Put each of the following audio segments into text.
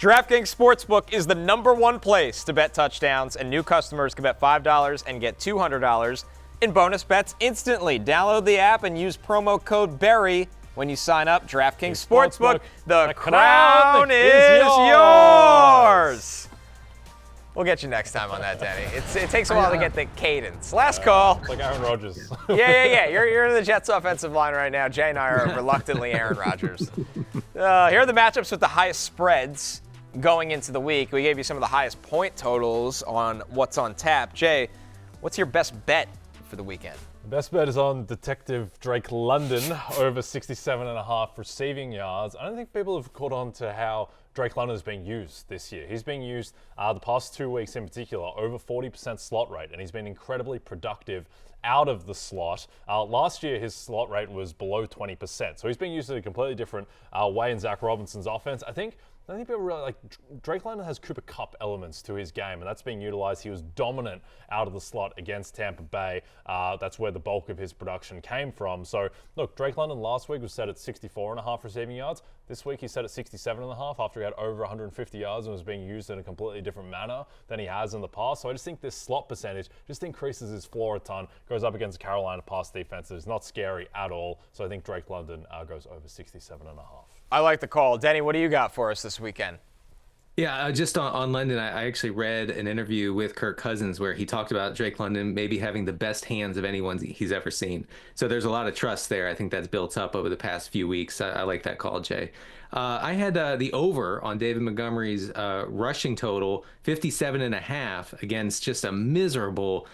DraftKings Sportsbook is the #1 place to bet touchdowns, and new customers can bet $5 and get $200 in bonus bets instantly. Download the app and use promo code BERRY when you sign up. DraftKings Sportsbook, the crown is yours. We'll get you next time on that, Denny. It takes a while to get the cadence. Last call. It's like Aaron Rodgers. Yeah. You're in the Jets offensive line right now. Jay and I are reluctantly Aaron Rodgers. Here are the matchups with the highest spreads going into the week. We gave you some of the highest point totals on what's on tap. Jay, what's your best bet for the weekend? The best bet is on Detective Drake London over 67.5 receiving yards. I don't think people have caught on to how Drake London is being used this year. He's being used the past 2 weeks in particular, over 40% slot rate, and he's been incredibly productive out of the slot. Last year, his slot rate was below 20%, so he's being used in a completely different way in Zach Robinson's offense. I think people really like Drake London has Cooper Kupp elements to his game, and that's being utilized. He was dominant out of the slot against Tampa Bay. That's where the bulk of his production came from. So, look, Drake London last week was set at 64.5 receiving yards. This week he's set at 67.5 after he had over 150 yards and was being used in a completely different manner than he has in the past. So I just think this slot percentage just increases his floor a ton. Goes up against the Carolina pass defense. It's not scary at all. So I think Drake London goes over 67.5. I like the call. Denny, what do you got for us this weekend? Yeah, just on London, I actually read an interview with Kirk Cousins where he talked about Drake London maybe having the best hands of anyone he's ever seen. So there's a lot of trust there. I think that's built up over the past few weeks. I like that call, Jay. I had the over on David Montgomery's rushing total, 57.5 against just a miserable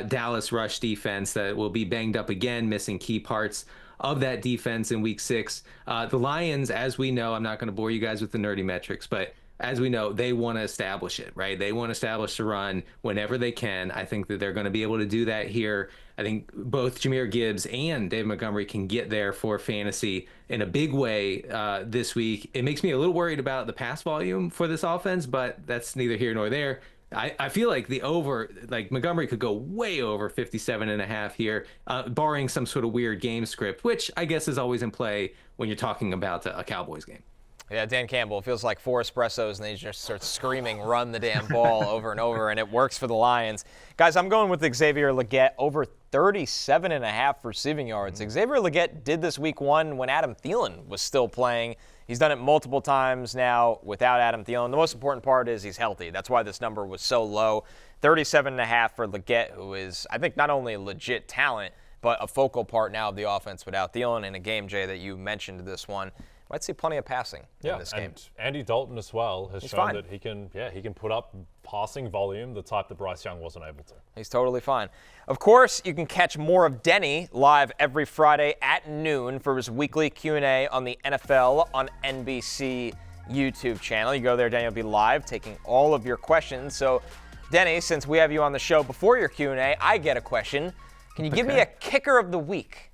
Dallas rush defense that will be banged up again, missing key parts of that defense in week 6. The Lions, as we know, I'm not going to bore you guys with the nerdy metrics, but as we know, they want to establish it, right? They want to establish the run whenever they can. I think that they're going to be able to do that here. I think both Jahmyr Gibbs and David Montgomery can get there for fantasy in a big way this week. It makes me a little worried about the pass volume for this offense, but that's neither here nor there. I feel like the over, like Montgomery could go way over 57.5 here, barring some sort of weird game script, which I guess is always in play when you're talking about a Cowboys game. Yeah, Dan Campbell, it feels like 4 espressos, and they just start screaming, run the damn ball over and over, and it works for the Lions. Guys, I'm going with Xavier Legette over 37.5 receiving yards. Xavier Legette did this week 1 when Adam Thielen was still playing. He's done it multiple times now without Adam Thielen. The most important part is he's healthy. That's why this number was so low. 37.5 for Legette, who is, I think, not only a legit talent, but a focal part now of the offense without Thielen. In a game, Jay, that you mentioned this one, might see plenty of passing in this game. And Andy Dalton as well has shown that he can put up passing volume, the type that Bryce Young wasn't able to. He's totally fine. Of course, you can catch more of Denny live every Friday at noon for his weekly Q&A on the NFL on NBC YouTube channel. You go there, Denny will be live taking all of your questions. So, Denny, since we have you on the show before your Q&A, I get a question. Can you give me a kicker of the week?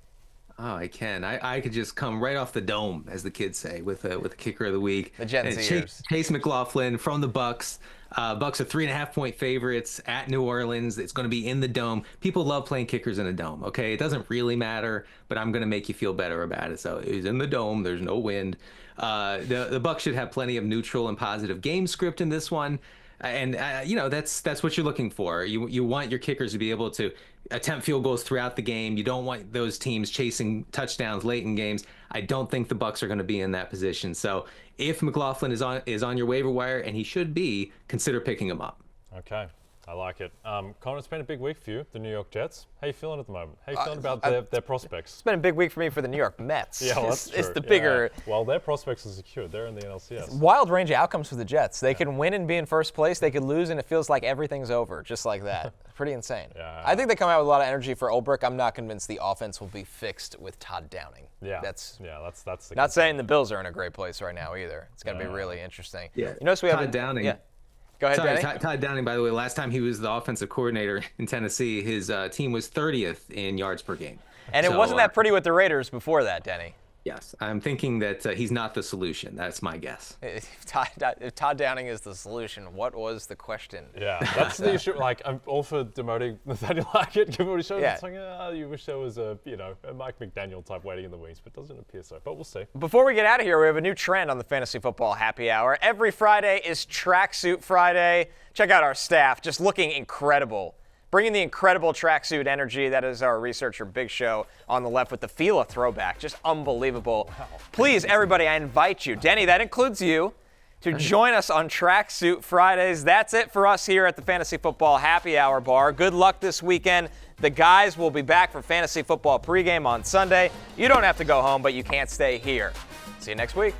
Oh, I can. I could just come right off the dome, as the kids say, with a kicker of the week. The Gen Zers. Chase McLaughlin from the Bucks. Bucks are 3.5-point favorites at New Orleans. It's going to be in the dome. People love playing kickers in a dome. Okay, it doesn't really matter, but I'm going to make you feel better about it. So he's in the dome. There's no wind. The Bucks should have plenty of neutral and positive game script in this one. And that's what you're looking for. You want your kickers to be able to attempt field goals throughout the game. You don't want those teams chasing touchdowns late in games. I don't think the Bucks are going to be in that position. So if McLaughlin is on your waiver wire, and he should be, consider picking him up. Okay. I like it. Connor, it's been a big week for you, the New York Jets. How you feeling at the moment? How you feeling about their prospects? It's been a big week for me for the New York Mets. Yeah, well, that's true. It's the bigger. Yeah. Well, their prospects are secured. They're in the NLCS. Wild range of outcomes for the Jets. They can win and be in first place. They could lose, and it feels like everything's over, just like that. Pretty insane. Yeah. I think they come out with a lot of energy for Ulbrich. I'm not convinced the offense will be fixed with Todd Downing. Yeah. That's the not saying the Bills are in a great place right now either. It's going to be really interesting. Yeah. You notice we have Todd Downing. Yeah. Go ahead, Sorry, Denny. Todd Downing, by the way, last time he was the offensive coordinator in Tennessee, his team was 30th in yards per game. And it wasn't that pretty with the Raiders before that, Denny. Yes, I'm thinking that he's not the solution. That's my guess. If Todd Downing is the solution, what was the question? Yeah, that's the issue. Like, I'm all for demoting Nathaniel Hackett, given what he showed. Yeah. It's like, you wish there was a Mike McDaniel type waiting in the wings, but it doesn't appear so. But we'll see. Before we get out of here, we have a new trend on the Fantasy Football Happy Hour. Every Friday is Tracksuit Friday. Check out our staff, just looking incredible. Bringing the incredible tracksuit energy. That is our researcher, Big Show, on the left with the Fila throwback. Just unbelievable. Wow. Please, everybody, I invite you. Denny, that includes you, to join us on Tracksuit Fridays. That's it for us here at the Fantasy Football Happy Hour Bar. Good luck this weekend. The guys will be back for Fantasy Football pregame on Sunday. You don't have to go home, but you can't stay here. See you next week.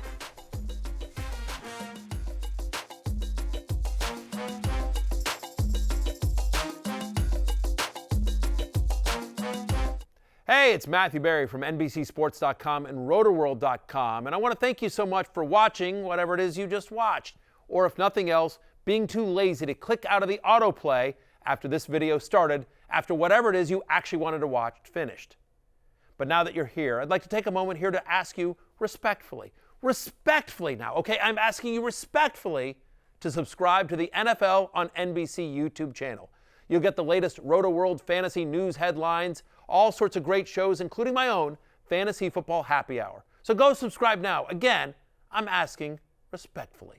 Hey, it's Matthew Berry from NBCSports.com and RotorWorld.com, and I want to thank you so much for watching whatever it is you just watched, or if nothing else, being too lazy to click out of the autoplay after this video started, after whatever it is you actually wanted to watch finished. But now that you're here, I'd like to take a moment here to ask you respectfully now, okay? I'm asking you respectfully to subscribe to the NFL on NBC YouTube channel. You'll get the latest RotoWorld fantasy news headlines, all sorts of great shows, including my own Fantasy Football Happy Hour. So go subscribe now. Again, I'm asking respectfully.